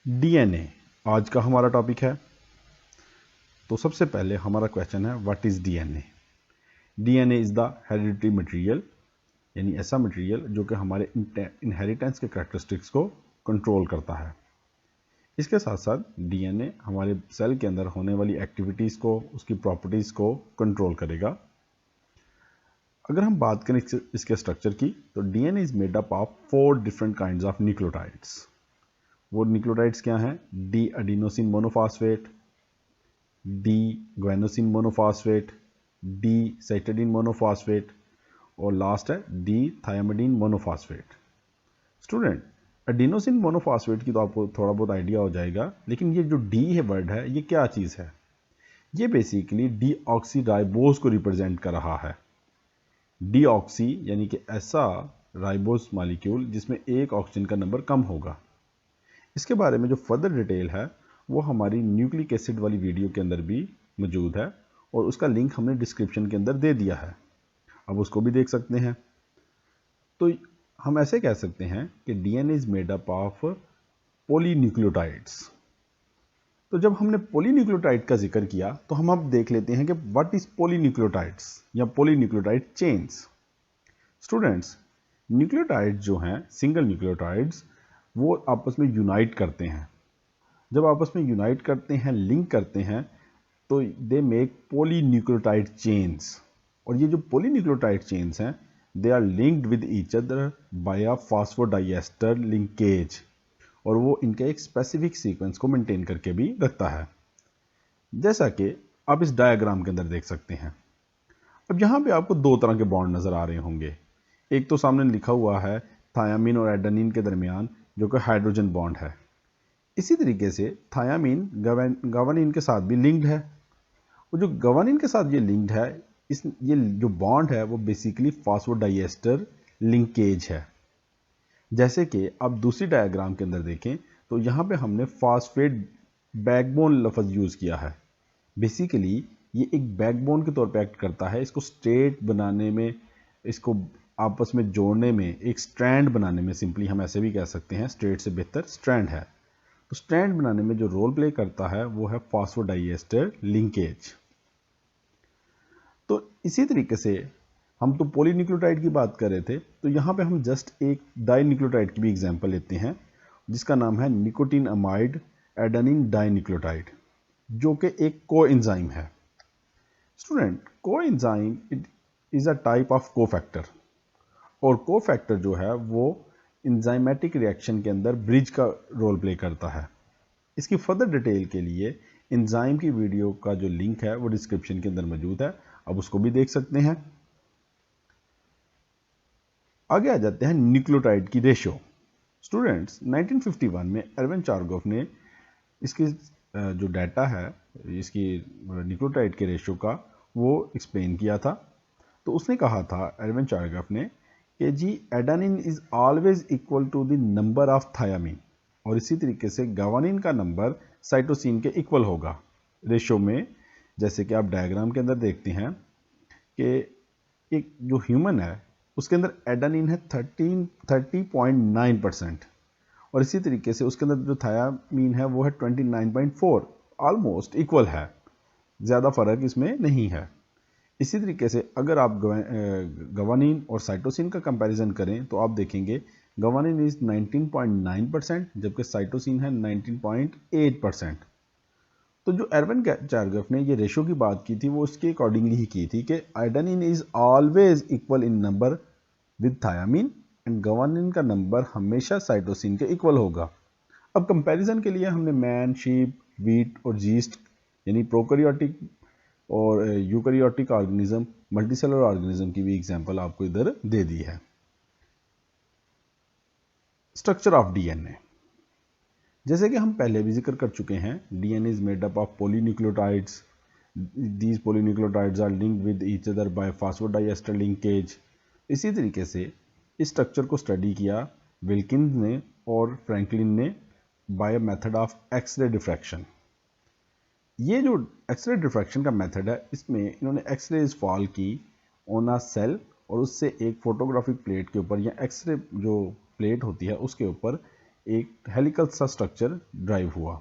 DNA आज का हमारा टॉपिक है। तो सबसे पहले हमारा क्वेश्चन है what is DNA. DNA is the hereditary material, यानी ऐसा मटेरियल जो कि हमारे इनहेरिटेंस के कैरेक्टरिस्टिक्स को कंट्रोल करता है। इसके साथ साथ डीएनए हमारे सेल के अंदर होने वाली एक्टिविटीज़ को, उसकी प्रॉपर्टीज़ को कंट्रोल करेगा। अगर हम बात करें इसके स्ट्रक्चर की, तो DNA is made up of 4 different kinds of nucleotides. वो न्यूक्लियोटाइड्स क्या हैं? D adenosine monophosphate, D guanosine monophosphate, D cytidine monophosphate और लास्ट है D thymidine monophosphate. Student, adenosine monophosphate की तो आपको थोड़ा बहुत आइडिया हो जाएगा, लेकिन ये जो डी है वर्ड है, ये क्या चीज़ है? ये बेसिकली डी ऑक्सी राइबोस को रिप्रेजेंट कर रहा है। डी ऑक्सी यानी कि ऐसा राइबोस मॉलिक्यूल जिसमें एक ऑक्सीजन का नंबर कम होगा। इसके बारे में जो फर्दर डिटेल है वो हमारी न्यूक्लिक एसिड वाली वीडियो के अंदर भी मौजूद है और उसका लिंक हमने डिस्क्रिप्शन के अंदर दे दिया है, अब उसको भी देख सकते हैं। तो हम ऐसे कह सकते हैं कि DNA is made up of polynucleotides. तो जब हमने पॉलीन्यूक्लियोटाइड का जिक्र किया तो हम अब देख लेते हैं कि व्हाट इज पॉलीन्यूक्लियोटाइड्स या पॉलीन्यूक्लियोटाइड चेन्स। स्टूडेंट्स, न्यूक्लियोटाइड जो हैं, सिंगल न्यूक्लियोटाइड्स, वो आपस में यूनाइट करते हैं। जब आपस में यूनाइट करते हैं, लिंक करते हैं, तो दे मेक पॉलीन्यूक्लियोटाइड चेन्स। और ये जो पॉलीन्यूक्लियोटाइड चेन्स हैं, they are linked with each other by a phosphodiester linkage, और वो इनके एक स्पेसिफिक सीक्वेंस को मेंटेन करके भी रखता है, जैसा कि आप इस डायग्राम के अंदर देख सकते हैं। अब यहाँ पे आपको दो तरह के बॉन्ड नज़र आ रहे होंगे। एक तो सामने लिखा हुआ है थायामीन और एडेनिन के दरमियान, जो कि हाइड्रोजन बॉन्ड है। इसी तरीके से थायामीन गवानीन के साथ भी लिंक्ड है, और जो गवानीन के साथ ये लिंक्ड है, ये जो बॉन्ड है वो बेसिकली फॉस्फोडाइएस्टर लिंकेज है। जैसे कि आप दूसरी डायग्राम के अंदर देखें तो यहाँ पे हमने फॉस्फेट बैकबोन लफ्ज़ यूज़ किया है। बेसिकली ये एक बैकबोन के तौर पे एक्ट करता है, इसको स्ट्रेट बनाने में, इसको आपस में जोड़ने में, एक स्ट्रैंड बनाने में, सिंपली हम ऐसे भी कह सकते हैं, स्ट्रेट से बेहतर स्ट्रैंड है। तो स्ट्रैंड बनाने में जो रोल प्ले करता है वो है फॉस्फोडाइएस्टर लिंकेज। तो इसी तरीके से हम तो पॉलीन्यूक्लियोटाइड की बात कर रहे थे, तो यहाँ पे हम जस्ट एक डाइन्यूक्लियोटाइड की भी एग्जांपल लेते हैं, जिसका नाम है निकोटीन अमाइड एडेनिन डाइन्यूक्लियोटाइड, जो कि एक कोएंजाइम है। Student, coenzyme it is a type of cofactor, और कोफैक्टर जो है वो इंजाइमेटिक रिएक्शन के अंदर ब्रिज का रोल प्ले करता है। इसकी फर्दर डिटेल के लिए एंजाइम की वीडियो का जो लिंक है वो डिस्क्रिप्शन के अंदर मौजूद है, अब उसको भी देख सकते हैं। आगे आ जाते हैं न्यूक्लियोटाइड की रेशियो। स्टूडेंट्स, 1951 में एरविन चारगोफ ने इसकी जो डाटा है इसकी न्यूक्लियोटाइड के रेशियो का वो एक्सप्लेन किया था। तो उसने कहा था, एरविन चारगोफ ने, कि जी adenine is always equal to the number of thymine, और इसी तरीके से गवानीन का नंबर साइटोसिन के इक्वल होगा रेशियो में। जैसे कि आप डायग्राम के अंदर देखते हैं कि एक जो ह्यूमन है उसके अंदर एडेनिन है 30.9%, और इसी तरीके से उसके अंदर जो थायामीन है वो है 29.4, ऑलमोस्ट इक्वल है, ज़्यादा फर्क इसमें नहीं है। इसी तरीके से अगर आप गवानीन और साइटोसिन का कंपैरिजन करें तो आप देखेंगे गवानीन इज 19.9%, जबकि साइटोसिन है 19.8%। तो जो एरविन चारगोफ ने ये रेशो की बात की थी वो उसके अकॉर्डिंगली ही की थी कि adenine is always equal in number with thymine and guanine का नंबर हमेशा साइटोसिन के इक्वल होगा। अब कंपैरिजन के लिए हमने मैन, शीप, वीट और जीस्ट यानी प्रोकैरियोटिक और यूकैरियोटिक ऑर्गेनिज्म, मल्टीसेलुलर ऑर्गेनिज्म की भी एग्जांपल आपको इधर दे दी है। स्ट्रक्चर ऑफ डीएनए, जैसे कि हम पहले भी जिक्र कर चुके हैं, DNA is made up of polynucleotides. These polynucleotides are linked with each other by phosphodiester linkage. इसी तरीके से इस स्ट्रक्चर को स्टडी किया विल्किंस ने और फ्रैंकलिन ने by method of X-ray diffraction. ये जो एक्सरे डिफ्रैक्शन का मेथड है, इसमें इन्होंने एक्सरेज फॉल की ऑन अ सेल, और उससे एक फोटोग्राफिक प्लेट के ऊपर या एक्सरे जो प्लेट होती है उसके ऊपर एक हेलिकल सा स्ट्रक्चर ड्राइव हुआ।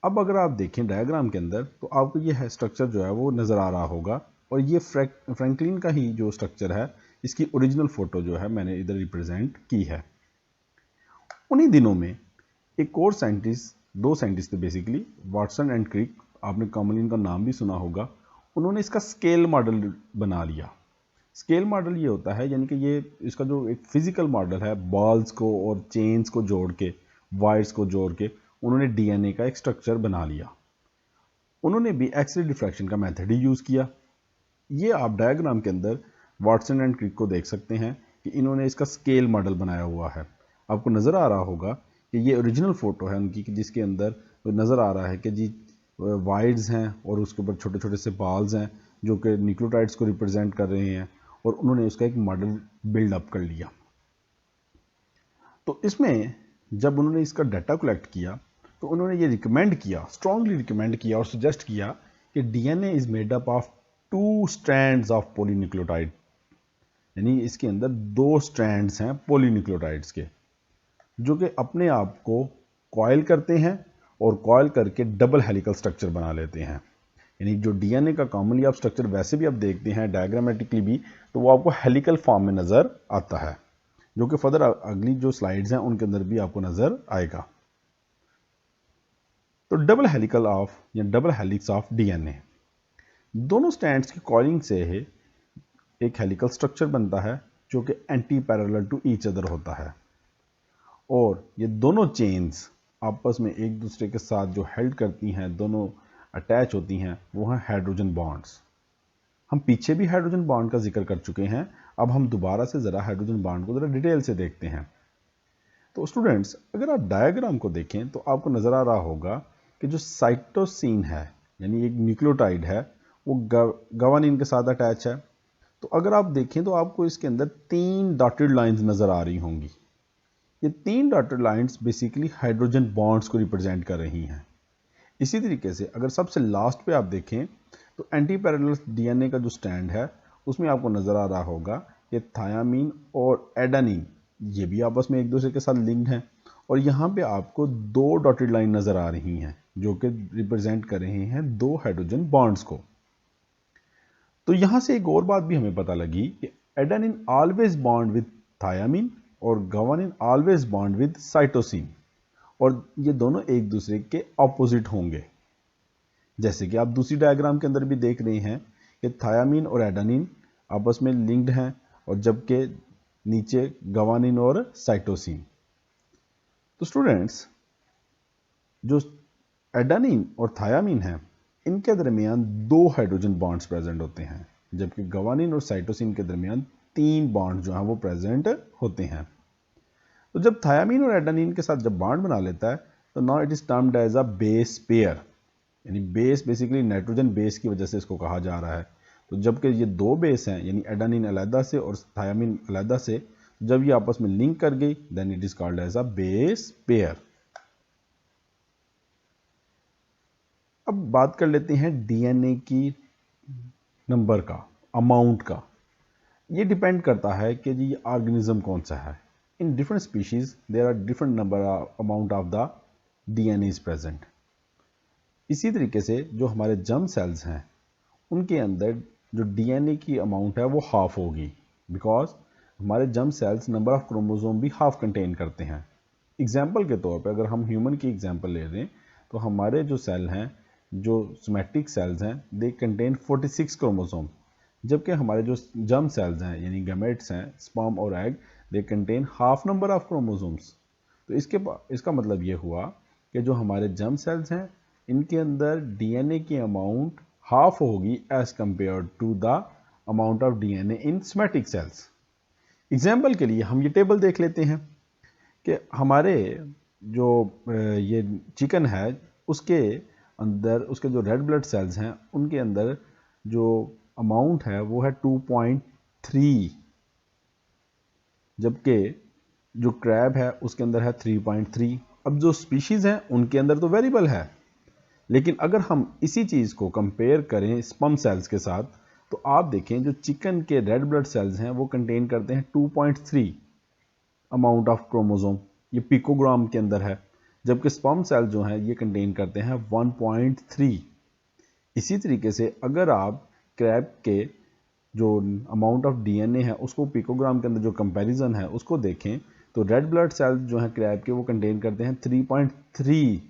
अब अगर आप देखें डायग्राम के अंदर तो आपको ये स्ट्रक्चर जो है वो नज़र आ रहा होगा, और ये फ्रैंकलिन का ही जो स्ट्रक्चर है, इसकी ओरिजिनल फ़ोटो जो है मैंने इधर रिप्रेजेंट की है। उन्हीं दिनों में एक और साइंटिस्ट, दो साइंटिस्ट थे बेसिकली, वाटसन एंड क्रिक, आपने कॉमनली इनका नाम भी सुना होगा। उन्होंने इसका स्केल मॉडल बना लिया। स्केल मॉडल ये होता है, यानी कि ये इसका जो एक फिजिकल मॉडल है, बॉल्स को और चेन्स को जोड़ के, वायर्स को जोड़ के उन्होंने डीएनए का एक स्ट्रक्चर बना लिया। उन्होंने भी एक्स रे डिफ्रैक्शन का मेथड ही यूज़ किया। ये आप डायग्राम के अंदर वाटसन एंड क्रिक को देख सकते हैं कि इन्होंने इसका स्केल मॉडल बनाया हुआ है। आपको नज़र आ रहा होगा कि ये ओरिजिनल फ़ोटो है उनकी, जिसके अंदर नज़र आ रहा है कि जी वाइड्स हैं और उसके ऊपर छोटे छोटे से बॉल्स हैं जो कि न्यूक्लियोटाइड्स को रिप्रेजेंट कर रहे हैं, और उन्होंने उसका एक मॉडल बिल्डअप कर लिया। तो इसमें जब उन्होंने इसका डाटा कलेक्ट किया तो उन्होंने ये रिकमेंड किया, स्ट्रांगली रिकमेंड किया और सजेस्ट किया कि DNA is made up of 2 strands of polynucleotide, यानी इसके अंदर 2 स्ट्रैंड्स हैं पॉलीन्यूक्लियोटाइड्स के, जो कि अपने आप को कॉइल करते हैं और कॉइल करके डबल हेलिकल स्ट्रक्चर बना लेते हैं। यानी जो डीएनए का कॉमनली आप स्ट्रक्चर वैसे भी आप देखते हैं डायग्रामेटिकली भी, तो वो आपको हेलिकल फॉर्म में नज़र आता है, जो कि फर्दर अगली जो स्लाइड्स हैं उनके अंदर भी आपको नज़र आएगा। तो डबल हेलिकल ऑफ या डबल हेलिक्स ऑफ डीएनए, दोनों स्ट्रैंड्स की कॉइलिंग से है एक हेलिकल स्ट्रक्चर बनता है जो कि anti parallel to each other होता है, और ये दोनों चेन्स आपस में एक दूसरे के साथ जो हेल्ड करती हैं, दोनों अटैच होती हैं, वो हैं हाइड्रोजन बॉन्ड्स। हम पीछे भी हाइड्रोजन बॉन्ड का जिक्र कर चुके हैं, अब हम दोबारा से ज़रा हाइड्रोजन बॉन्ड को ज़रा डिटेल से देखते हैं। तो स्टूडेंट्स, अगर आप डायग्राम को देखें तो आपको नज़र आ रहा होगा कि जो साइटोसिन है, यानी एक न्यूक्लियोटाइड है, वो गवानीन के साथ अटैच है। तो अगर आप देखें तो आपको इसके अंदर 3 डॉटेड लाइंस नज़र आ रही होंगी। ये 3 dotted lines basically hydrogen bonds को रिप्रेजेंट कर रही हैं। इसी तरीके से अगर सबसे लास्ट पे आप देखें तो एंटी पैरेलल डीएनए का जो स्टैंड है उसमें आपको नज़र आ रहा होगा कि थायामीन और एडेनिन ये भी आपस में एक दूसरे के साथ लिंक्ड हैं, और यहाँ पे आपको 2 डॉटेड लाइन नज़र आ रही हैं जो कि रिप्रेजेंट कर रहे हैं 2 हाइड्रोजन बॉन्ड्स को। तो यहाँ से एक और बात भी हमें पता लगी कि adenine always bond with thiamine और गवानिन ऑलवेज बॉन्ड विद साइटोसिन, और ये दोनों एक दूसरे के ऑपोजिट होंगे। जैसे कि आप दूसरी डायग्राम के अंदर भी देख रहे हैं कि थायामीन और एडेनिन आपस में लिंक्ड हैं, और जबकि नीचे गवानिन और साइटोसिन। तो स्टूडेंट्स, जो एडेनिन और थायामीन है, इनके दरमियान 2 हाइड्रोजन बॉन्ड्स प्रेजेंट होते हैं, जबकि गवानिन और साइटोसिन के दरमियान 3 बॉन्ड जो हैं वो प्रेजेंट होते हैं। तो जब थायामीन और एडेनिन के साथ जब बॉन्ड बना लेता है तो now it is termed as a base pair, यानी बेस बेसिकली नाइट्रोजन बेस की वजह से इसको कहा जा रहा है। तो जबकि ये 2 बेस हैं, यानी एडेनिन अलहदा से और थायामीन अलहदा से, जब ये आपस में लिंक कर गई then it is called as a base pair. अब बात कर लेते हैं डीएनए की नंबर का, अमाउंट का। ये डिपेंड करता है कि जी ऑर्गेनिज्म कौन सा है। In different species there are different number amount of the DNA is present. इसी तरीके से जो हमारे जर्म सेल्स हैं उनके अंदर जो डीएनए की अमाउंट है वो हाफ होगी, बिकॉज हमारे germ cells number of chromosome भी हाफ कंटेन करते हैं। एग्जाम्पल के तौर पर अगर हम ह्यूमन की एग्जाम्पल ले लें तो हमारे जो सेल हैं, जो सोमैटिक सेल्स हैं, दे कंटेन 46 क्रोमोसोम, जबकि हमारे जो जर्म सेल्स हैं यानी गैमेट्स हैं, स्पर्म और egg, they contain half number of chromosomes. तो इसका मतलब ये हुआ कि जो हमारे जर्म सेल्स हैं इनके अंदर डीएनए की अमाउंट हाफ होगी as compare to the amount of DNA in somatic cells. Example के लिए हम ये टेबल देख लेते हैं कि हमारे जो ये चिकन है उसके अंदर उसके जो रेड ब्लड सेल्स हैं उनके अंदर जो अमाउंट है वो है 2.3, जबकि जो क्रैब है उसके अंदर है 3.3। अब जो स्पीशीज़ हैं उनके अंदर तो वेरिएबल है, लेकिन अगर हम इसी चीज़ को कंपेयर करें स्पर्म सेल्स के साथ तो आप देखें जो चिकन के रेड ब्लड सेल्स हैं वो कंटेन करते हैं 2.3 अमाउंट ऑफ क्रोमोसोम, ये पिकोग्राम के अंदर है, जबकि स्पर्म सेल जो है ये कंटेन करते हैं 1.3। इसी तरीके से अगर आप क्रैब के जो अमाउंट ऑफ डीएनए है उसको पिकोग्राम के अंदर जो कंपैरिजन है उसको देखें तो रेड ब्लड सेल जो है क्रैब के वो कंटेन करते हैं 3.3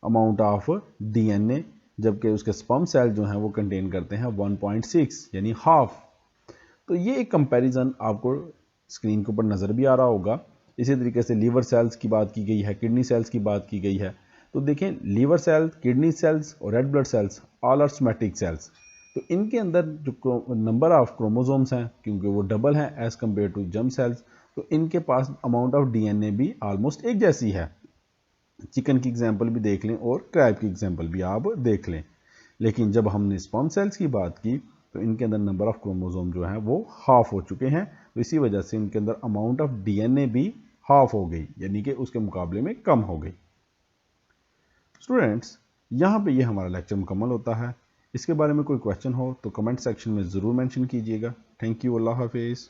अमाउंट ऑफ डीएनए, जबकि उसके स्पर्म सेल जो हैं वो कंटेन करते हैं 1.6 यानी हाफ। तो ये एक कंपैरिजन आपको स्क्रीन के ऊपर नज़र भी आ रहा होगा। इसी तरीके से लीवर सेल्स की बात की गई है, किडनी सेल्स की बात की गई है। तो देखें लीवर सेल, किडनी सेल्स और red blood cells all are somatic cells. तो इनके अंदर जो नंबर ऑफ क्रोमोसोम्स हैं क्योंकि वो डबल हैं as compare to germ cells, तो इनके पास अमाउंट ऑफ डीएनए भी ऑलमोस्ट एक जैसी है। चिकन की एग्जांपल भी देख लें और क्रैब की एग्जांपल भी आप देख लें। लेकिन जब हमने स्पर्म सेल्स की बात की तो इनके अंदर नंबर ऑफ क्रोमोसोम जो है वो हाफ हो चुके हैं, तो इसी वजह से इनके अंदर अमाउंट ऑफ डीएनए भी हाफ हो गई, यानी कि उसके मुकाबले में कम हो गई। स्टूडेंट्स, यहाँ पे ये हमारा लेक्चर मुकम्मल होता है। इसके बारे में कोई क्वेश्चन हो तो कमेंट सेक्शन में ज़रूर मेंशन कीजिएगा। Thank you. अल्लाह हाफिज़।